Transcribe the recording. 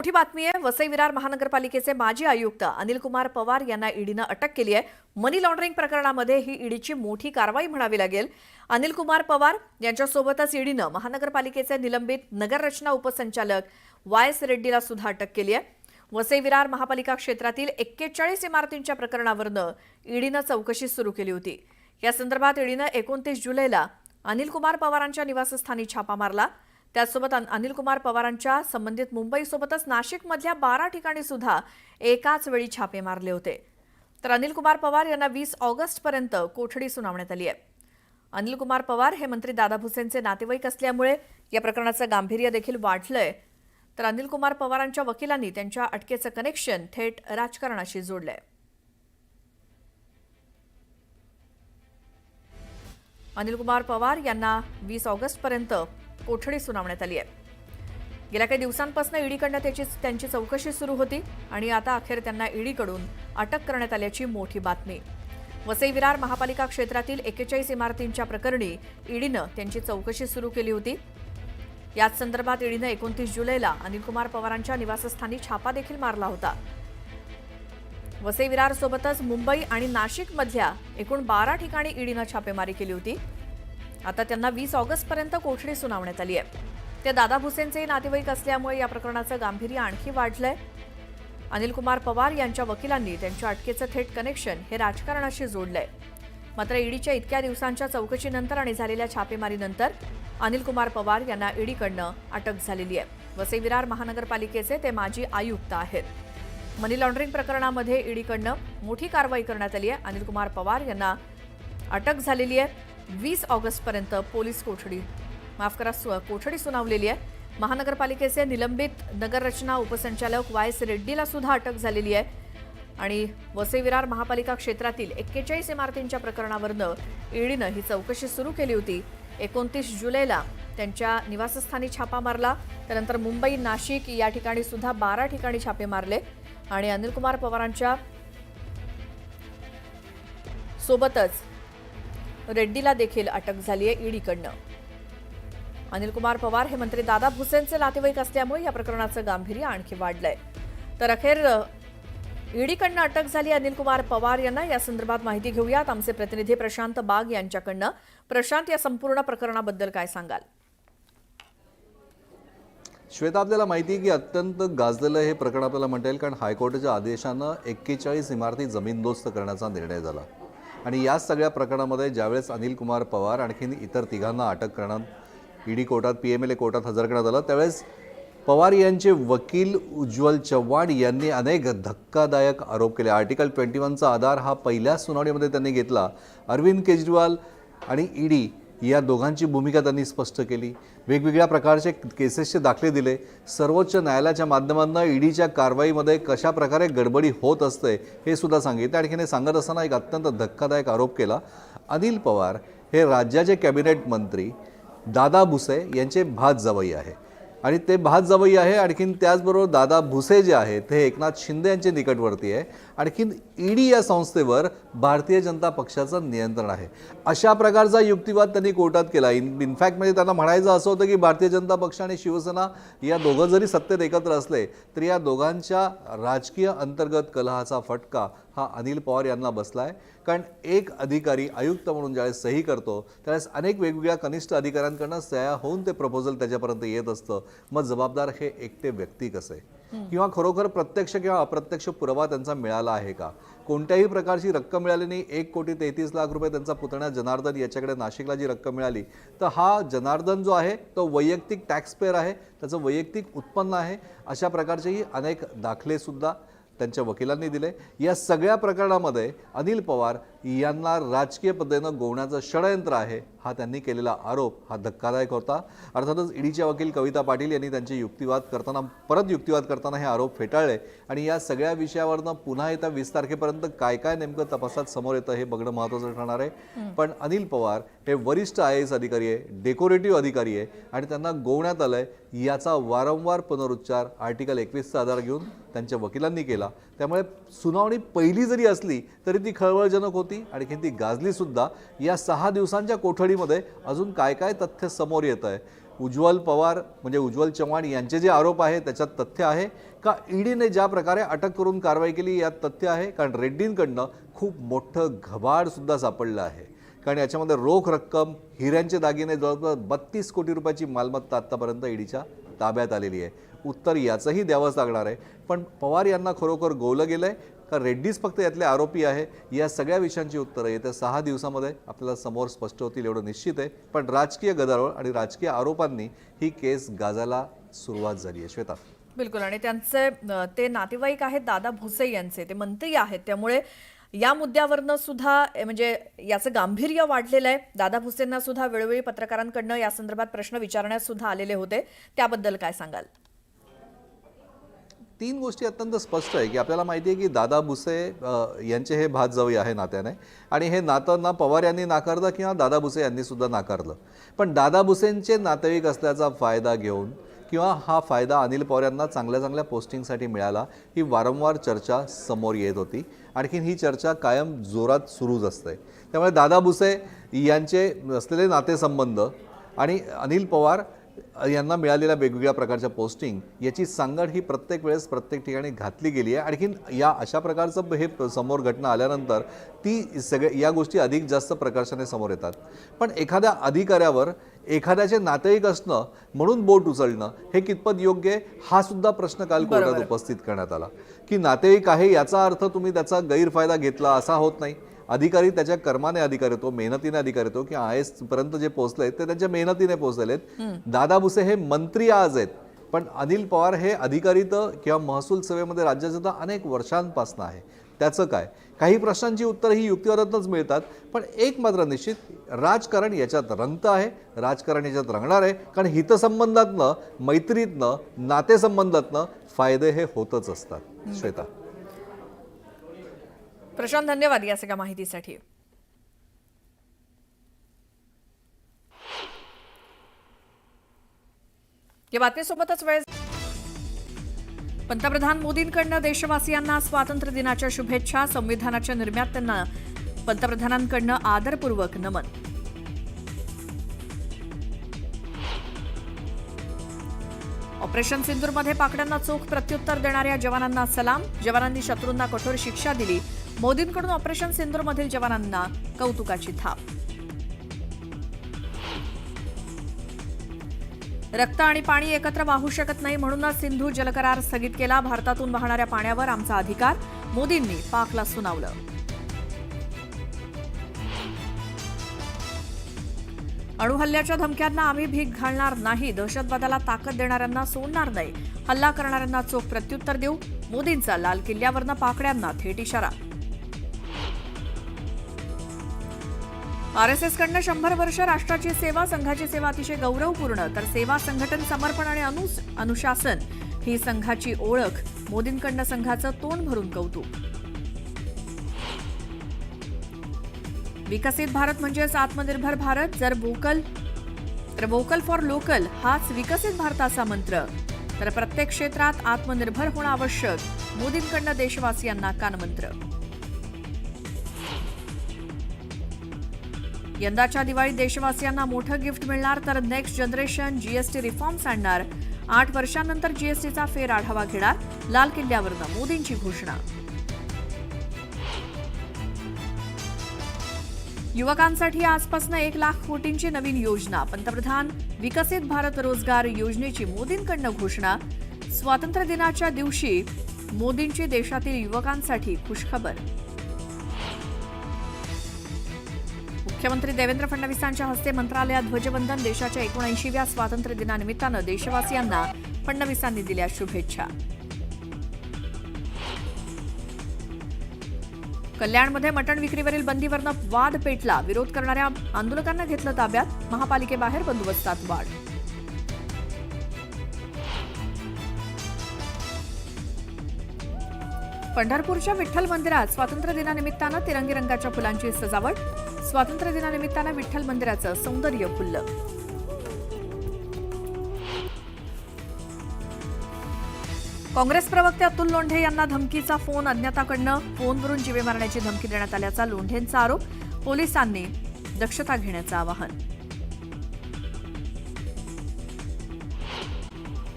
मोठी बातमी आहे। वसई विरार महानगरपालिकेचे माजी आयुक्त अनिल कुमार पवार यांना ईडीने अटक केली आहे। मनी लॉन्ड्रिंग प्रकरणामध्ये ही ईडीची मोठी कारवाई म्हणावी लागेल। अनिल कुमार पवार यांच्यासोबतच ईडीने महानगरपालिकेचे निलंबित नगररचना उपसंचालक वायस रेड्डीला सुद्धा अटक केली आहे। वसई विरार महापालिका क्षेत्रातील 41 इमारतींच्या प्रकरणावरून ईडीने चौकशी सुरू केली होती। या संदर्भात ईडीने 29 जुलैला अनिल कुमार पवारांच्या निवासस्थानी छापा मारला। त्यासोबत अनिल कुमार पवारांच्या संबंधित मुंबईसोबतच नाशिकमधल्या 12 ठिकाणी सुद्धा एकाच वेळी छापे मारले होते। तर अनिल कुमार पवार यांना 20 ऑगस्टपर्यंत कोठडी सुनावण्यात आली आहे। अनिल कुमार पवार हे मंत्री दादा भुसेंचे नातेवाईक असल्यामुळे या प्रकरणाचं गांभीर्य देखील वाढलंय। तर अनिल कुमार पवारांच्या वकिलांनी त्यांच्या अटकेचं कनेक्शन थेट राजकारणाशी जोडलंय। अनिल कुमार पवार यांना 20 ऑगस्टपर्यंत कोठडी सुनावण्यात आली आहे। गेल्या काही दिवसांपासून ईडीकडून त्यांची चौकशी सुरू होती आणि आता अखेर त्यांना ईडीकडून अटक करण्यात आल्याची मोठी बातमी। वसई विरार महापालिका क्षेत्रातील 41 इमारतींच्या प्रकरणी ईडीने त्यांची चौकशी सुरू केली होती। याच संदर्भात ईडीने 29 जुलैला अनिल कुमार पवारांच्या निवासस्थानी छापा देखील मारला होता। वसई विरार सोबतच मुंबई आणि नाशिकमधल्या एकूण 12 ठिकाणी ईडीने छापेमारी केली होती। आता त्यांना 20 ऑगस्टपर्यंत कोठडी सुनावण्यात आली आहे। ते दादा भुसेंचे नातेवाईक असल्यामुळे या प्रकरणाचं गांभीर्य आणखी वाढलंय। अनिल कुमार पवार यांच्या वकिलांनी त्यांच्या अटकेचं थेट कनेक्शन हे राजकारणाशी जोडलंय। मात्र ईडीच्या इतक्या दिवसांच्या चौकशीनंतर आणि झालेल्या छापेमारीनंतर अनिल कुमार पवार यांना ईडीकडून अटक झालेली आहे। वसई विरार महानगरपालिकेचे ते माजी आयुक्त आहेत। मनी लॉन्ड्रिंग प्रकरणामध्ये ईडीकडून मोठी कारवाई करण्यात आली आहे। अनिल कुमार पवार यांना अटक झालेली आहे। 20 ऑगस्टपर्यंत पोलीस कोठडी सुनावलेली आहे। महानगरपालिकेचे निलंबित नगररचना उपसंचालक वायस रेड्डीला सुद्धा अटक झालेली आहे आणि वसई विरार महापालिका क्षेत्रातील 41 इमारतींच्या प्रकरणावरून ईडीने ही चौकशी सुरू केली होती। 29 जुलैला त्यांच्या निवासस्थानी छापा मारला। त्यानंतर मुंबई नाशिक या ठिकाणी सुद्धा 12 ठिकाणी छापे मारले आणि अनिल कुमार पवारांच्या सोबतच रेड्डीला देखील अटक झाली आहे ईडीकडून। अनिल कुमार पवार हे मंत्री दादा भुसेंचे नातेवाईक असल्यामुळे या प्रकरणाचं गांभीर्य आणखी वाढलंय। तर अखेर ईडीकडून अटक झाली अनिल कुमार पवार यांना। या संदर्भात माहिती घेऊयात आमचे प्रतिनिधी प्रशांत बाग यांच्याकडनं। प्रशांत, या संपूर्ण प्रकरणाबद्दल काय सांगाल? श्वेता, आपल्याला माहिती आहे की अत्यंत गाजलेलं हे प्रकरण आपल्याला म्हणता येईल, कारण हायकोर्टाच्या आदेशानं 41 इमारती जमीनदोस्त करण्याचा निर्णय झाला आणि या सगळ्या प्रकरणामध्ये ज्यावेळेस अनिल कुमार पवार आणखीन इतर तिघांना अटक करण्यात ईडी कोर्टात PMLA कोर्टात हजर करण्यात आलं, त्यावेळेस पवार यांचे वकील उज्ज्वल चव्हाण यांनी अनेक धक्कादायक आरोप केले। आर्टिकल 21चा आधार हा पहिल्या सुनावणीमध्ये त्यांनी घेतला। अरविंद केजरीवाल आणि ईडी या दोघांची भूमिका त्यांनी स्पष्ट केली। वेगवेगळ्या प्रकारचे केसेसचे दाखले दिले। सर्वोच्च न्यायालयाच्या माध्यमातून ईडीच्या कारवाईमध्ये कशा प्रकारे गडबडी होत असते हे सुद्धा सांगितले। आणखीन हे सांगत असताना एक अत्यंत धक्कादायक आरोप केला। अनिल पवार हे राज्याचे कॅबिनेट मंत्री दादा भुसे यांचे भातजावई आहे आणि ते भातजावई आहे। आणखीन त्याचबरोबर दादा भुसे जे आहेत ते एकनाथ शिंदे यांचे निकटवर्ती आहे। आणखीन ईडी या संस्थेवर भारतीय जनता पक्षाचं नियंत्रण आहे। अशा प्रकारचा युक्तिवाद त्यांनी कोर्टात केला। इनफॅक्ट म्हणजे त्यांना म्हणायचं असं होतं की भारतीय जनता पक्ष आणि शिवसेना या दोघं जरी सत्तेत एकत्र असले तरी या दोघांच्या राजकीय अंतर्गत कलहाचा फटका हा अनिल पवार यांना बसलाय। कारण एक अधिकारी आयुक्त म्हणून ज्यावेळेस सही करतो त्यावेळेस अनेक वेगवेगळ्या कनिष्ठ अधिकाऱ्यांकडून सह्या होऊन ते प्रपोजल त्याच्यापर्यंत येत असतं। मग जबाबदार हे एकटे व्यक्ती कसे, किंवा खरोखर प्रत्यक्ष किंवा अप्रत्यक्ष पुरावा त्यांचा मिळाला आहे का? कोणत्याही प्रकारची रक्कम मिळाली नाही। 1,33,00,000 रुपये त्यांचा पुतण्या जनार्दन याच्याकडे नाशिकला जी रक्कम मिळाली, तर हा जनार्दन जो आहे तो वैयक्तिक टॅक्स पेयर आहे, त्याचं वैयक्तिक उत्पन्न आहे। अशा प्रकारचेही अनेक दाखले सुद्धा त्यांच्या वकिलांनी दिले। या सगळ्या प्रकरणामध्ये अनिल पवार यांना राजकीय पद्धतीनं गोवण्याचं षडयंत्र आहे हा त्यांनी केलेला आरोप हा धक्कादायक होता। अर्थातच ईडीच्या वकील कविता पाटील यांनी त्यांचे युक्तिवाद करताना हे आरोप फेटाळले आणि या सगळ्या विषयावरनं पुन्हा येत्या 20 तारखेपर्यंत काय काय नेमकं तपासात समोर येतं हे बघणं महत्त्वाचं ठरणार आहे। पण अनिल पवार हे वरिष्ठ IAS अधिकारी आहे, डेकोरेटिव्ह अधिकारी आहे आणि त्यांना गोवण्यात आलंय याचा वारंवार पुनरुच्चार आर्टिकल 21चा आधार घेऊन त्यांच्या वकिलांनी केला। त्यामुळे सुनावणी पहिली जरी असली तरी ती खळबळजनक होती आणि ती गाजली सुद्धा। या 6 दिवसांच्या कोठडीमध्ये अजून काय काय तथ्य समोर येत आहे उज्ज्वल पवार म्हणजे उज्ज्वल चव्हाण यांचे जे आरोप आहे त्याच्यात तथ्य आहे का ईडीने ज्या प्रकारे अटक करून कारवाई केली यात तथ्य आहे? कारण रेड्डींकडनं खूप मोठं घबाड सुद्धा सापडलं आहे. कारण याच्यामध्ये रोख रक्कम, हिऱ्यांचे दागिने, जवळपास 32 कोटी रुपयाची मालमत्ता आत्तापर्यंत ईडीच्या ताब्यात आलेली आहे. उत्तर याचंही द्यावंच लागणार आहे. पण पवार यांना खरोखर गोवलं गेलंय का रेड्डीज फक्त यातले आरोपी आहे? या सगळ्या विषयांची उत्तरं येत्या 6 दिवसामध्ये आपल्याला समोर स्पष्ट होतील एवढं निश्चित आहे. पण राजकीय गदारोळ आणि राजकीय आरोपांनी ही केस गाजायला सुरुवात झाली आहे. श्वेता, बिलकुल. आणि त्यांचे ते नातेवाईक आहेत दादा भुसे यांचे, ते मंत्री आहेत, त्यामुळे या मुद्द्यावरनं सुद्धा म्हणजे याचं गांभीर्य वाढलेलं आहे. दादा भुसेंना सुद्धा वेळोवेळी पत्रकारांकडनं या संदर्भात प्रश्न विचारण्यास सुद्धा आलेले होते. त्याबद्दल काय सांगाल? 3 गोष्टी अत्यंत स्पष्ट आहे की आपल्याला माहिती आहे की दादा भुसे यांचे हे भात जावई आहे नात्याने, आणि हे नातं ना पवार यांनी नाकारलं किंवा दादा भुसे यांनी सुद्धा नाकारलं. पण दादा भुसेंचे नातेवाईक असल्याचा फायदा घेऊन किंवा हा फायदा अनिल पवार यांना चांगल्या चांगल्या पोस्टिंगसाठी मिळाला, ही वारंवार चर्चा समोर येत होती. आणखीन ही चर्चा कायम जोरात सुरूच असते. त्यामुळे दादा भुसे यांचे असलेले नातेसंबंध आणि अनिल पवार यांना मिळालेल्या वेगवेगळ्या प्रकारच्या पोस्टिंग याची सांगड ही प्रत्येक वेळेस प्रत्येक ठिकाणी घातली गेली आहे. आणखीन या अशा प्रकारचं हे समोर घटना आल्यानंतर या गोष्टी अधिक जास्त प्रकर्षाने समोर येतात. पण एखाद्या अधिकाऱ्यावर एखाद्याचे नातेवाईक असणं म्हणून बोट उचलणं हे कितपत योग्य आहे, हा सुद्धा प्रश्न काल कोर्टात उपस्थित करण्यात आला. की नातेवाईक आहे याचा अर्थ तुम्ही त्याचा गैरफायदा घेतला असा होत नाही. अधिकारी त्याच्या कर्माने अधिकारी होतो, मेहनतीने अधिकारी होतो, की IAS पर्यंत जे पोहोचलेत ते त्यांच्या मेहनतीने पोहोचलेत. दादा भुसे हे मंत्री आज आहेत, पण अनिल पवार हे अधिकारी तर किंवा महसूल सेवेमध्ये राज्याचं तर अनेक वर्षांपासून आहे. त्याचं काय? काही प्रश्नांची उत्तरं ही युक्तिवादातच मिळतात. पण एक मात्र निश्चित, राजकारण याच्यात रंगतं आहे, राजकारण याच्यात रंगणार आहे. कारण हितसंबंधातनं, मैत्रीतनं, नातेसंबंधातनं फायदे हे होतच असतात. श्वेता, प्रशांत, धन्यवाद या सगळ्या माहितीसाठी. या बातमीसोबतच वेळ. पंतप्रधान मोदींकडनं देशवासियांना स्वातंत्र्य दिनाच्या शुभेच्छा. संविधानाच्या निर्मात्यांना पंतप्रधानांकडनं आदरपूर्वक नमन. ऑपरेशन सिंदूरमध्ये पाकड्यांना चोख प्रत्युत्तर देणाऱ्या जवानांना सलाम. जवानांनी शत्रूंना कठोर शिक्षा दिली. मोदींकडून ऑपरेशन सिंदूरमधील जवानांना कौतुकाची थाप. रक्त आणि पाणी एकत्र वाहू शकत नाही, म्हणूनच सिंधू जलकरार स्थगित केला. भारतातून वाहणाऱ्या पाण्यावर आमचा अधिकार, मोदींनी पाकला सुनावलं. अणुहल्ल्याच्या धमक्यांना आम्ही भीक घालणार नाही. दहशतवादाला ताकद देणाऱ्यांना सोडणार नाही. हल्ला करणाऱ्यांना चोख प्रत्युत्तर देऊ. मोदींचा लाल किल्ल्यावरनं पाकड्यांना थेट इशारा. RSSकडनं 100 वर्ष राष्ट्राची सेवा. संघाची सेवा अतिशय गौरवपूर्ण, तर सेवा, संघटन, समर्पण आणि अनुशासन ही संघाची ओळख. मोदींकडनं संघाचं तोंड भरून कौतुक. विकसित भारत म्हणजेच आत्मनिर्भर भारत. जर वोकल फॉर लोकल हाच विकसित भारताचा मंत्र, तर प्रत्येक क्षेत्रात आत्मनिर्भर होणं आवश्यक. मोदींकडनं देशवासियांना कानमंत्र. यंदाच्या दिवाळीत देशवासियांना मोठं गिफ्ट मिळणार, तर नेक्स्ट जनरेशन GST रिफॉर्म्स आणणार. 8 वर्षांनंतर GSTचा फेर आढावा घेणार. लाल किल्ल्यावरनं मोदींची घोषणा. युवकांसाठी आजपासून 1 लाख कोटींची नवीन योजना. पंतप्रधान विकसित भारत रोजगार योजनेची मोदींकडनं घोषणा. स्वातंत्र्य दिनाच्या दिवशी मोदींची देशातील युवकांसाठी खुशखबर. मुख्यमंत्री देवेंद्र फडणवीसांच्या हस्ते मंत्रालयात ध्वजवंदन. देशाच्या 79व्या स्वातंत्र्य दिनानिमित्तानं देशवासियांना फडणवीसांनी दिल्या शुभेच्छा. कल्याणमध्ये मटण विक्रीवरील बंदीवरनं वाद पेटला. विरोध करणाऱ्या आंदोलकांना घेतलं ताब्यात. महापालिकेबाहेर बंदोबस्तात वाढ. पंढरपूरच्या विठ्ठल मंदिरात स्वातंत्र्य दिनानिमित्तानं तिरंगी रंगाच्या फुलांची सजावट. स्वातंत्र्य दिनानिमित्तानं विठ्ठल मंदिराचं सौंदर्य फुललं. काँग्रेस प्रवक्ते अतुल लोंढे यांना धमकीचा फोन. अज्ञाताकडनं फोनवरून जीवे मारण्याची धमकी देण्यात आल्याचा लोंढेंचा आरोप. पोलिसांनी दक्षता घेण्याचं आवाहन.